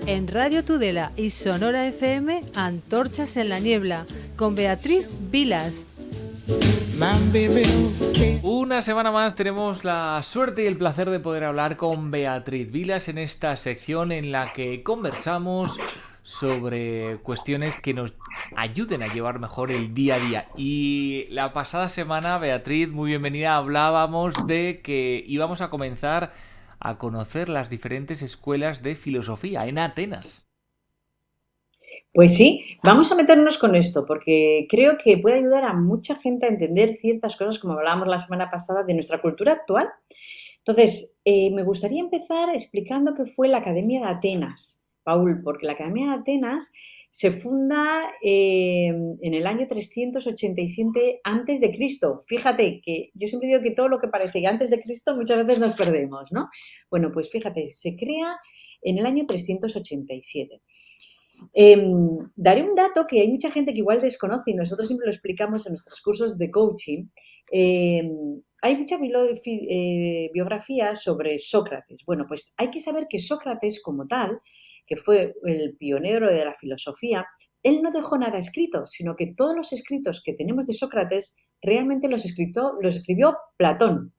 En Radio Tudela y Sonora FM, Antorchas en la Niebla, con Beatriz Vilas. Una semana más tenemos la suerte y el placer de poder hablar con Beatriz Vilas en esta sección en la que conversamos sobre cuestiones que nos ayuden a llevar mejor el día a día. Y la pasada semana, Beatriz, muy bienvenida, hablábamos de que íbamos a comenzar a conocer las diferentes escuelas de filosofía en Atenas. Pues sí, vamos a meternos con esto porque creo que puede ayudar a mucha gente a entender ciertas cosas, como hablábamos la semana pasada, de nuestra cultura actual. Entonces, me gustaría empezar explicando qué fue la Academia de Atenas, Paul, porque la Academia de Atenas se funda en el año 387 antes de Cristo. Fíjate que yo siempre digo que todo lo que parece que antes de Cristo muchas veces nos perdemos, ¿no? Bueno, pues fíjate, se crea en el año 387. Daré un dato que hay mucha gente que igual desconoce y nosotros siempre lo explicamos en nuestros cursos de coaching. Hay mucha biografía sobre Sócrates. Bueno, pues hay que saber que Sócrates como tal, que fue el pionero de la filosofía, él no dejó nada escrito, sino que todos los escritos que tenemos de Sócrates realmente los escribió Platón,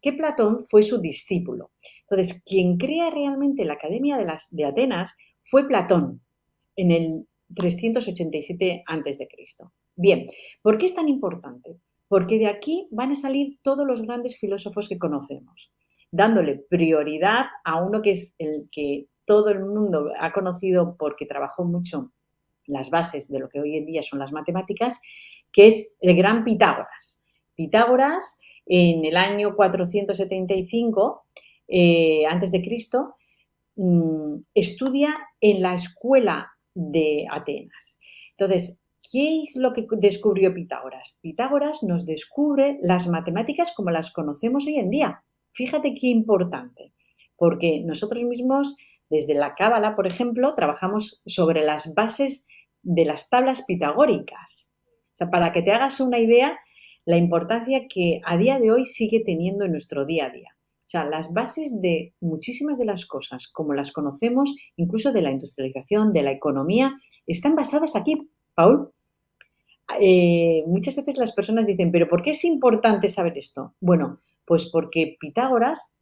que Platón fue su discípulo. Entonces, quien crea realmente la Academia de Atenas fue Platón en el 387 a.C. Bien, ¿por qué es tan importante? Porque de aquí van a salir todos los grandes filósofos que conocemos, dándole prioridad a uno que es el que todo el mundo ha conocido porque trabajó mucho las bases de lo que hoy en día son las matemáticas, que es el gran Pitágoras. Pitágoras, en el año 475 antes de Cristo, estudia en la escuela de Atenas. Entonces, ¿qué es lo que descubrió Pitágoras? Pitágoras nos descubre las matemáticas como las conocemos hoy en día. Fíjate qué importante, porque nosotros mismos, desde la Cábala, por ejemplo, trabajamos sobre las bases de las tablas pitagóricas. O sea, para que te hagas una idea, la importancia que a día de hoy sigue teniendo en nuestro día a día. O sea, las bases de muchísimas de las cosas, como las conocemos, incluso de la industrialización, de la economía, están basadas aquí, Paul. Muchas veces las personas dicen, ¿pero por qué es importante saber esto? Bueno, pues porque Pitágoras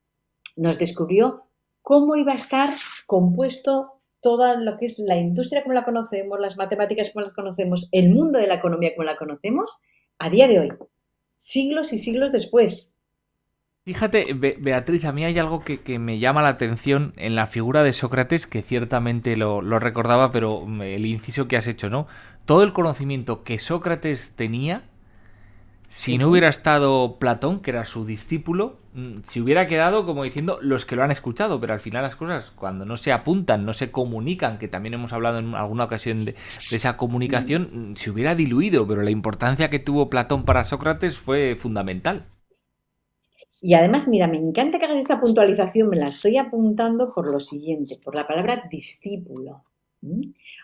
nos descubrió cómo iba a estar compuesto toda lo que es la industria como la conocemos, las matemáticas como las conocemos, el mundo de la economía como la conocemos, a día de hoy, siglos y siglos después. Fíjate, Beatriz, a mí hay algo que me llama la atención en la figura de Sócrates, que ciertamente lo recordaba, pero el inciso que has hecho, ¿no? Todo el conocimiento que Sócrates tenía, si no hubiera estado Platón, que era su discípulo, se hubiera quedado como diciendo los que lo han escuchado, pero al final las cosas, cuando no se apuntan, no se comunican, que también hemos hablado en alguna ocasión de esa comunicación, se hubiera diluido, pero la importancia que tuvo Platón para Sócrates fue fundamental. Y además, mira, me encanta que hagas esta puntualización, me la estoy apuntando por lo siguiente, por la palabra discípulo.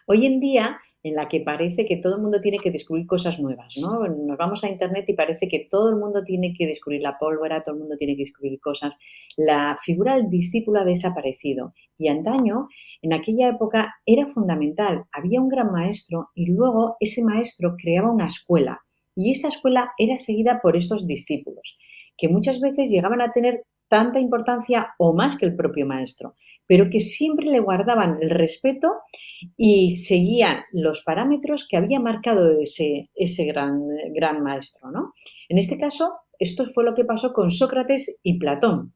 Hoy en día, en la que parece que todo el mundo tiene que descubrir cosas nuevas, ¿no? Nos vamos a Internet y parece que todo el mundo tiene que descubrir la pólvora, todo el mundo tiene que descubrir cosas. La figura del discípulo ha desaparecido y antaño, en aquella época, era fundamental. Había un gran maestro y luego ese maestro creaba una escuela y esa escuela era seguida por estos discípulos, que muchas veces llegaban a tener tanta importancia o más que el propio maestro, pero que siempre le guardaban el respeto y seguían los parámetros que había marcado ese gran maestro, ¿no? En este caso, esto fue lo que pasó con Sócrates y Platón.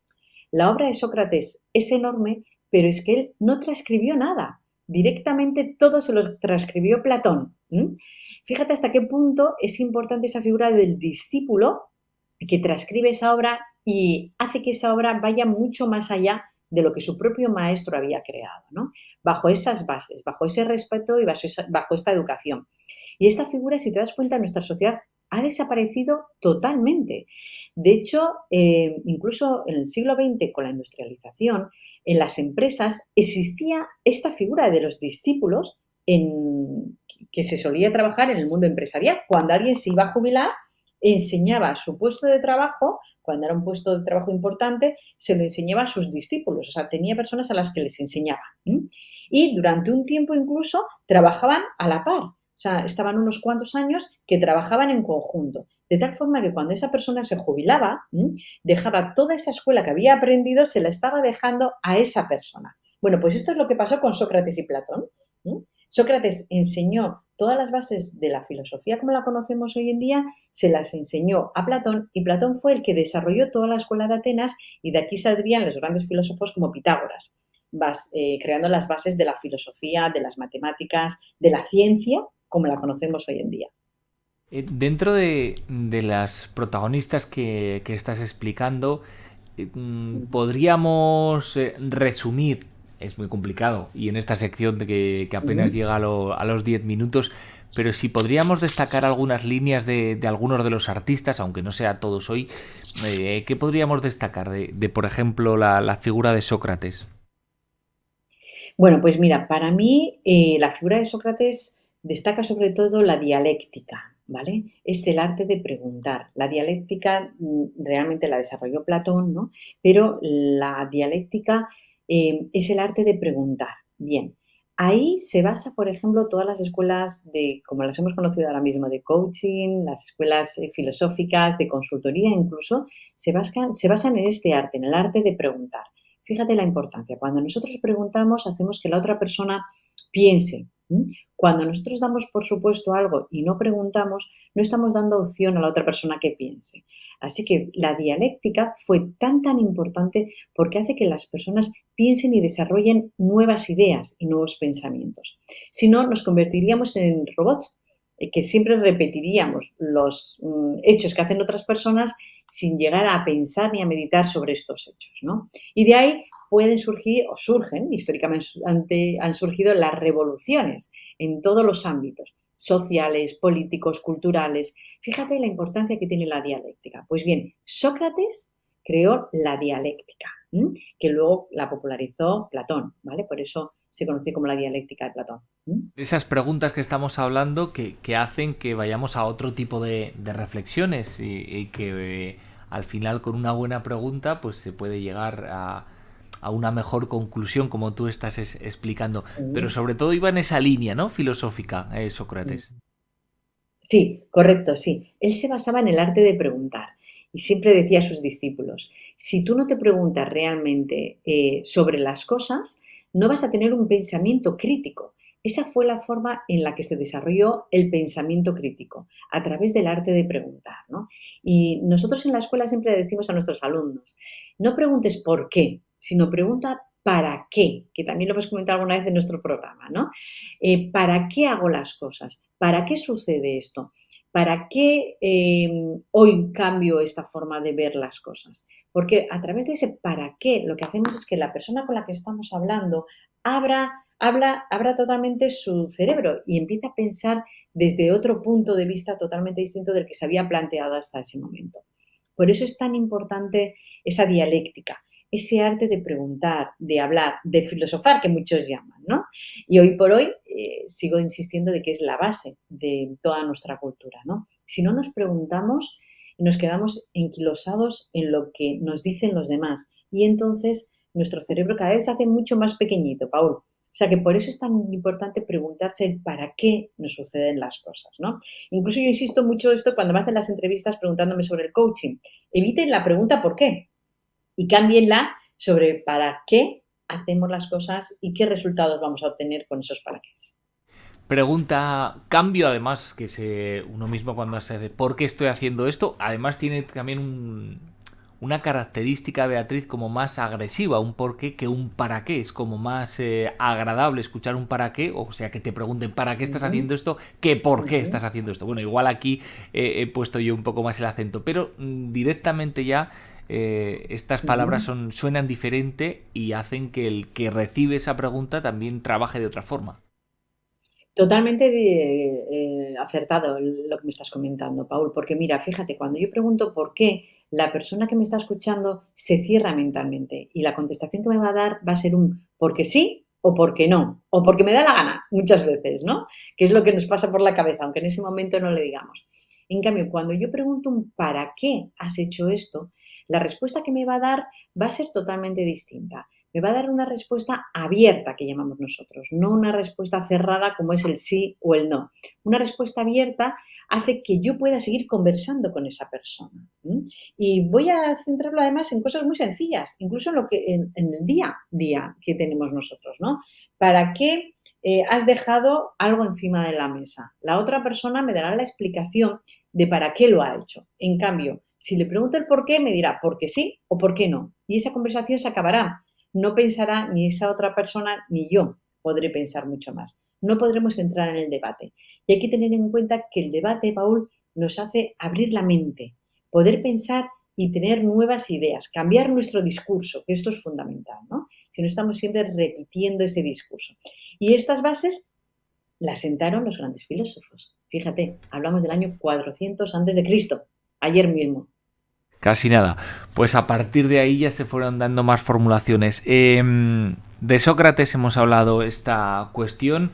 La obra de Sócrates es enorme, pero es que él no transcribió nada. Directamente todo se lo transcribió Platón. Fíjate hasta qué punto es importante esa figura del discípulo que transcribe esa obra y hace que esa obra vaya mucho más allá de lo que su propio maestro había creado, ¿no? Bajo esas bases, bajo ese respeto y bajo esta educación. Y esta figura, si te das cuenta, en nuestra sociedad ha desaparecido totalmente. De hecho, incluso en el siglo XX, con la industrialización, en las empresas existía esta figura de los discípulos que se solía trabajar en el mundo empresarial. Cuando alguien se iba a jubilar, enseñaba su puesto de trabajo, cuando era un puesto de trabajo importante, se lo enseñaba a sus discípulos, o sea, tenía personas a las que les enseñaba. Y durante un tiempo incluso trabajaban a la par, o sea, estaban unos cuantos años que trabajaban en conjunto, de tal forma que cuando esa persona se jubilaba, dejaba toda esa escuela que había aprendido, se la estaba dejando a esa persona. Bueno, pues esto es lo que pasó con Sócrates y Platón. Sócrates enseñó todas las bases de la filosofía como la conocemos hoy en día, se las enseñó a Platón y Platón fue el que desarrolló toda la escuela de Atenas y de aquí saldrían los grandes filósofos como Pitágoras, creando las bases de la filosofía, de las matemáticas, de la ciencia como la conocemos hoy en día. Dentro de las protagonistas que estás explicando, podríamos resumir, es muy complicado, y en esta sección que apenas llega a los 10 minutos, pero si podríamos destacar algunas líneas de algunos de los artistas, aunque no sea todos hoy, ¿qué podríamos destacar de, por ejemplo, la figura de Sócrates? Bueno, pues mira, para mí la figura de Sócrates destaca sobre todo la dialéctica, ¿vale? Es el arte de preguntar. La dialéctica realmente la desarrolló Platón, ¿no? Pero la dialéctica es el arte de preguntar. Bien, ahí se basa, por ejemplo, todas las escuelas de, como las hemos conocido ahora mismo, de coaching, las escuelas filosóficas, de consultoría incluso, se basan en este arte, en el arte de preguntar. Fíjate la importancia. Cuando nosotros preguntamos, hacemos que la otra persona piense. Cuando nosotros damos por supuesto algo y no preguntamos, no estamos dando opción a la otra persona que piense. Así que la dialéctica fue tan importante porque hace que las personas piensen y desarrollen nuevas ideas y nuevos pensamientos. Si no, nos convertiríamos en robots, que siempre repetiríamos los hechos que hacen otras personas sin llegar a pensar ni a meditar sobre estos hechos, ¿no? Y de ahí pueden surgir, o surgen, históricamente han surgido las revoluciones en todos los ámbitos, sociales, políticos, culturales. Fíjate la importancia que tiene la dialéctica. Pues bien, Sócrates creó la dialéctica, que luego la popularizó Platón, ¿vale? Por eso se conoce como la dialéctica de Platón. Esas preguntas que estamos hablando que hacen que vayamos a otro tipo de reflexiones y que al final con una buena pregunta pues se puede llegar a una mejor conclusión como tú estás explicando. Pero sobre todo iba en esa línea, ¿no? Filosófica, Sócrates. Sí, correcto, sí. Él se basaba en el arte de preguntar y siempre decía a sus discípulos, si tú no te preguntas realmente sobre las cosas, no vas a tener un pensamiento crítico. Esa fue la forma en la que se desarrolló el pensamiento crítico, a través del arte de preguntar, ¿no? Y nosotros en la escuela siempre decimos a nuestros alumnos, no preguntes por qué, sino pregunta para qué, que también lo hemos comentado alguna vez en nuestro programa, ¿no? ¿Para qué hago las cosas? ¿Para qué sucede esto? ¿Para qué hoy cambio esta forma de ver las cosas? Porque a través de ese para qué lo que hacemos es que la persona con la que estamos hablando abra totalmente su cerebro y empieza a pensar desde otro punto de vista totalmente distinto del que se había planteado hasta ese momento. Por eso es tan importante esa dialéctica, ese arte de preguntar, de hablar, de filosofar, que muchos llaman, ¿no? Y hoy por hoy sigo insistiendo de que es la base de toda nuestra cultura, ¿no? Si no nos preguntamos, nos quedamos enquilosados en lo que nos dicen los demás y entonces nuestro cerebro cada vez se hace mucho más pequeñito, Paul. O sea que por eso es tan importante preguntarse el para qué nos suceden las cosas, ¿no? Incluso yo insisto mucho esto cuando me hacen las entrevistas preguntándome sobre el coaching. Eviten la pregunta ¿por qué? Y cámbienla sobre para qué hacemos las cosas y qué resultados vamos a obtener con esos para qué. Pregunta, cambio además, que uno mismo cuando se hace, ¿por qué estoy haciendo esto? Además tiene también una característica, Beatriz, como más agresiva, un por qué que un para qué. Es como más agradable escuchar un para qué, o sea, que te pregunten para qué estás haciendo esto, que por qué estás haciendo esto. Bueno, igual aquí he puesto yo un poco más el acento, pero directamente ya estas palabras suenan diferente y hacen que el que recibe esa pregunta también trabaje de otra forma. Totalmente acertado lo que me estás comentando, Paul, porque mira, fíjate, cuando yo pregunto por qué, la persona que me está escuchando se cierra mentalmente y la contestación que me va a dar va a ser un porque sí o porque no, o porque me da la gana, muchas veces, ¿no? Que es lo que nos pasa por la cabeza, aunque en ese momento no le digamos. En cambio, cuando yo pregunto un ¿para qué has hecho esto?, la respuesta que me va a dar va a ser totalmente distinta. Me va a dar una respuesta abierta, que llamamos nosotros, no una respuesta cerrada como es el sí o el no. Una respuesta abierta hace que yo pueda seguir conversando con esa persona. Y voy a centrarlo además en cosas muy sencillas, incluso en lo que en el día a día que tenemos nosotros, ¿no? ¿Para qué has dejado algo encima de la mesa? La otra persona me dará la explicación de para qué lo ha hecho. En cambio, si le pregunto el por qué, me dirá por qué sí o por qué no. Y esa conversación se acabará. No pensará ni esa otra persona ni yo podré pensar mucho más. No podremos entrar en el debate. Y hay que tener en cuenta que el debate, Paul, nos hace abrir la mente, poder pensar y tener nuevas ideas, cambiar nuestro discurso, que esto es fundamental, ¿no? Si no estamos siempre repitiendo ese discurso. Y estas bases las sentaron los grandes filósofos. Fíjate, hablamos del año 400 antes de Cristo, ayer mismo. Casi nada. Pues a partir de ahí ya se fueron dando más formulaciones. De Sócrates hemos hablado esta cuestión.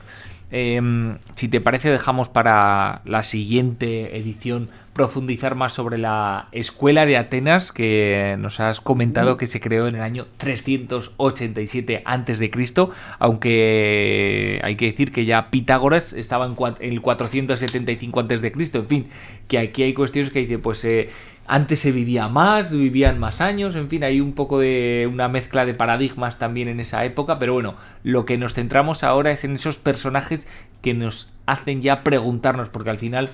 Si te parece, dejamos para la siguiente edición profundizar más sobre la Escuela de Atenas, que nos has comentado que se creó en el año 387 a.C., aunque hay que decir que ya Pitágoras estaba en el 475 a.C. En fin, que aquí hay cuestiones que dice, pues antes se vivía más, vivían más años, en fin, hay un poco de una mezcla de paradigmas también en esa época, pero bueno, lo que nos centramos ahora es en esos personajes que nos hacen ya preguntarnos, porque al final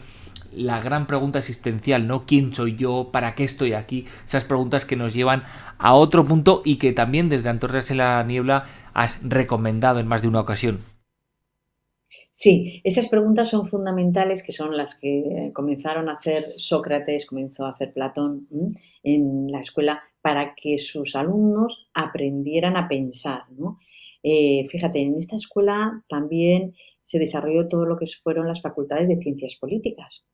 la gran pregunta existencial, ¿no? ¿Quién soy yo? ¿Para qué estoy aquí? Esas preguntas que nos llevan a otro punto y que también desde Antorchas en la Niebla has recomendado en más de una ocasión. Sí, esas preguntas son fundamentales, que son las que comenzaron a hacer Sócrates, comenzó a hacer Platón en la escuela para que sus alumnos aprendieran a pensar, ¿no? Fíjate, en esta escuela también se desarrolló todo lo que fueron las facultades de ciencias políticas,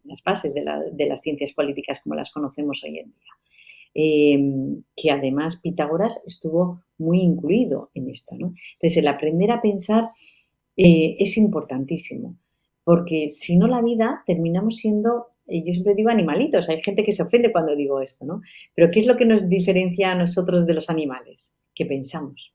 las bases de las ciencias políticas como las conocemos hoy en día. Que además Pitágoras estuvo muy incluido en esto, ¿no? Entonces, el aprender a pensar es importantísimo, porque si no la vida terminamos siendo, yo siempre digo animalitos, hay gente que se ofende cuando digo esto, ¿no? Pero ¿qué es lo que nos diferencia a nosotros de los animales? Que pensamos.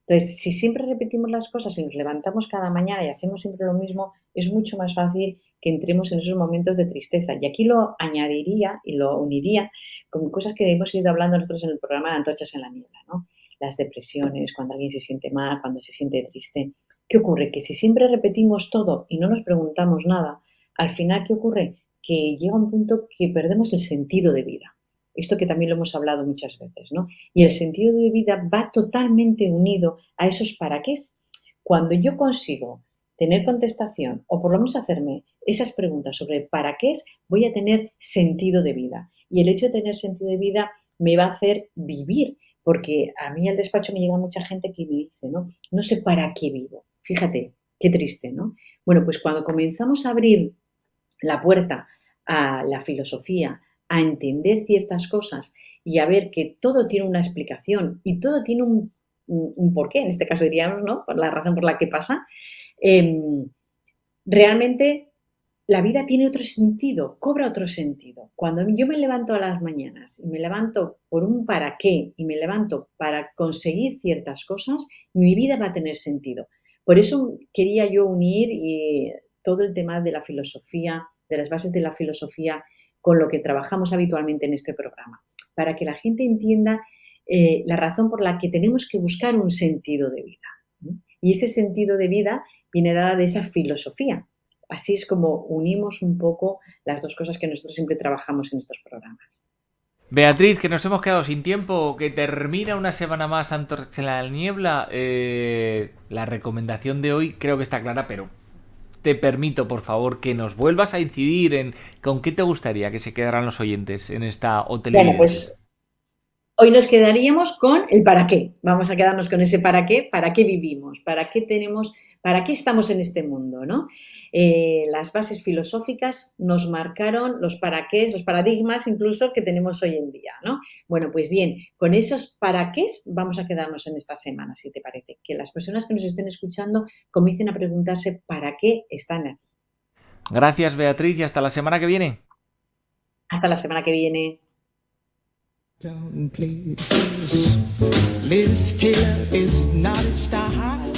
Entonces, si siempre repetimos las cosas y nos levantamos cada mañana y hacemos siempre lo mismo, es mucho más fácil que entremos en esos momentos de tristeza. Y aquí lo añadiría y lo uniría con cosas que hemos ido hablando nosotros en el programa de Antorchas en la Niebla, ¿no? Las depresiones, cuando alguien se siente mal, cuando se siente triste. ¿Qué ocurre? Que si siempre repetimos todo y no nos preguntamos nada, al final, ¿qué ocurre? Que llega un punto que perdemos el sentido de vida. Esto que también lo hemos hablado muchas veces, ¿no? Y el sentido de vida va totalmente unido a esos para qué. Cuando yo consigo tener contestación o por lo menos hacerme esas preguntas sobre para qué voy a tener sentido de vida. Y el hecho de tener sentido de vida me va a hacer vivir, porque a mí al despacho me llega mucha gente que me dice, ¿no? No sé para qué vivo. Fíjate, qué triste, ¿no? Bueno, pues cuando comenzamos a abrir la puerta a la filosofía, a entender ciertas cosas y a ver que todo tiene una explicación y todo tiene un porqué, en este caso diríamos, ¿no? Por la razón por la que pasa, realmente la vida tiene otro sentido, cobra otro sentido. Cuando yo me levanto a las mañanas y me levanto por un para qué y me levanto para conseguir ciertas cosas, mi vida va a tener sentido. Por eso quería yo unir todo el tema de la filosofía, de las bases de la filosofía, con lo que trabajamos habitualmente en este programa, para que la gente entienda la razón por la que tenemos que buscar un sentido de vida. Y ese sentido de vida viene dada de esa filosofía. Así es como unimos un poco las dos cosas que nosotros siempre trabajamos en estos programas. Beatriz, que nos hemos quedado sin tiempo, que termina una semana más Antorchas en la Niebla. La recomendación de hoy creo que está clara, pero te permito, por favor, que nos vuelvas a incidir en con qué te gustaría que se quedaran los oyentes en esta Bueno, televidentes. pues hoy nos quedaríamos con el para qué. Vamos a quedarnos con ese para qué vivimos, para qué tenemos, para qué estamos en este mundo, ¿no? Las bases filosóficas nos marcaron los para qué, los paradigmas incluso que tenemos hoy en día, ¿no? Bueno, pues bien, con esos para qué vamos a quedarnos en esta semana, si te parece. Que las personas que nos estén escuchando comiencen a preguntarse para qué están aquí. Gracias, Beatriz, y hasta la semana que viene. Hasta la semana que viene. Liz Taylor is not a star high.